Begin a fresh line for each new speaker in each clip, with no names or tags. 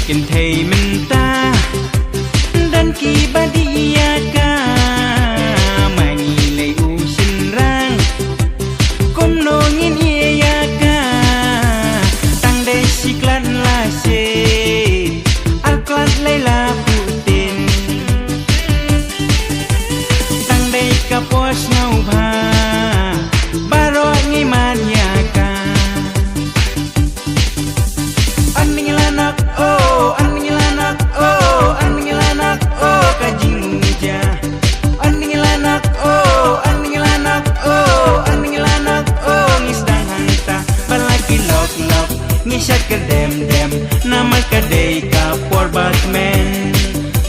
Ken thei min ta dan ki badia ka mai lei u sin rang kom no ngin ia ka tang dei siklan la se al klat lei la putin tang dei ka pos ngau bha baro ngi man ya ka aning lanak oh aning lanak oh aning lanak oh kajing muja aning lanak oh aning lanak oh aning lanak oh ngisdang hanta balaki lok lok ngisat ke dem dem nama kadai ka por batman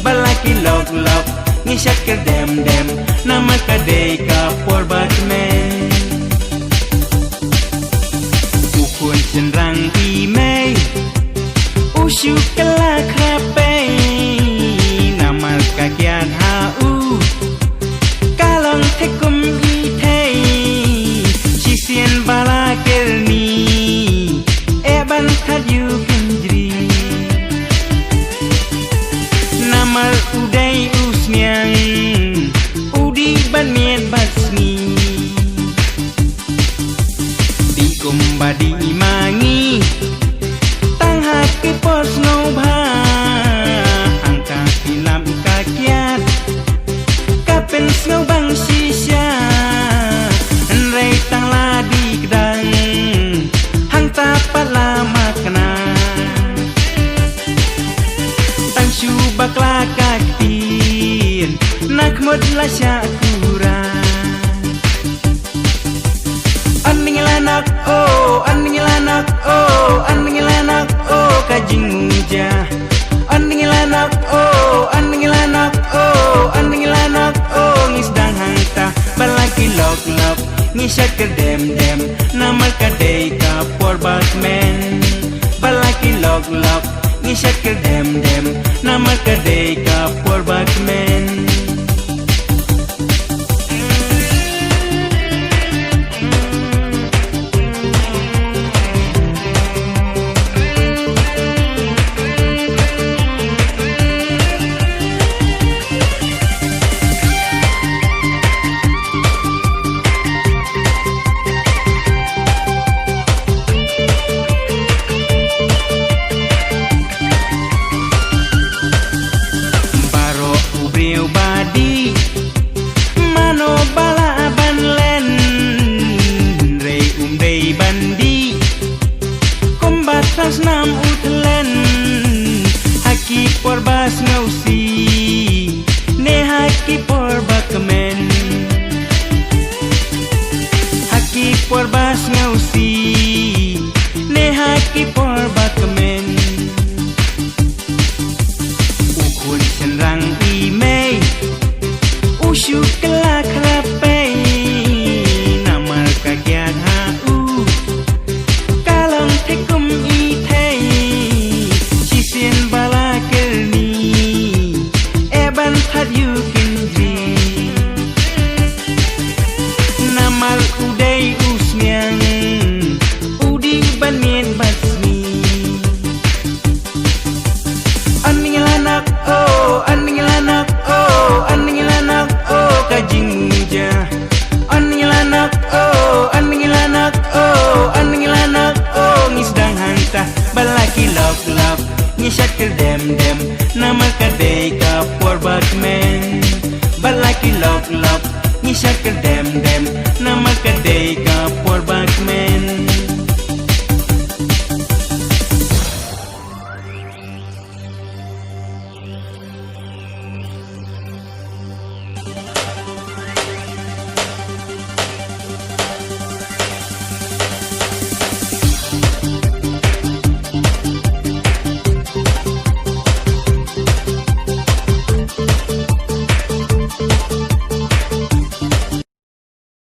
balaki lok lok ngisat ke dem dem nama kadai ka por batman ukun senrang imei usyuk kelak rapai namal kakian hau kalong tekum itei sisian bala kelni eban thadyu kendri namal udai usnyang udi banien basni di kumbadi mangi ki pos ngau bha angka filam kakiat kapen ngau bang sisya rei tang la di kedang hang ta pala makna tang shu bakla kaktin nak mod la sya kura aning lanak oh aning lanak oh aning lanak oh kajing muja aning lanak oh aning lanak oh aning lanak oh ngisdang hanta balaki lok lok ngisat ke dem dem nama kadai ka por batman balaki lok lok ngisat ke dem dem nama kadai ka por batman badi mano bala ban len rei dei bandi kombat tas nam utlen haki por bas ngausi ne haki por bakmen haki por bas ngausi ne haki por bakmen ukun senrang imei usyuk kelak rapai namal kakian hau kalong tekum itei sisian bala kelni eban thadyu kindri namal udai usnyang udi banien basni aning lanak oh aning lanak oh aning lanak oh kajing muja aning lanak oh aning lanak oh aning lanak oh ngisdang hanta balaki lok lok ngisat ke dem dem nama kadai ka por batman balaki lok lok ngisat ke dem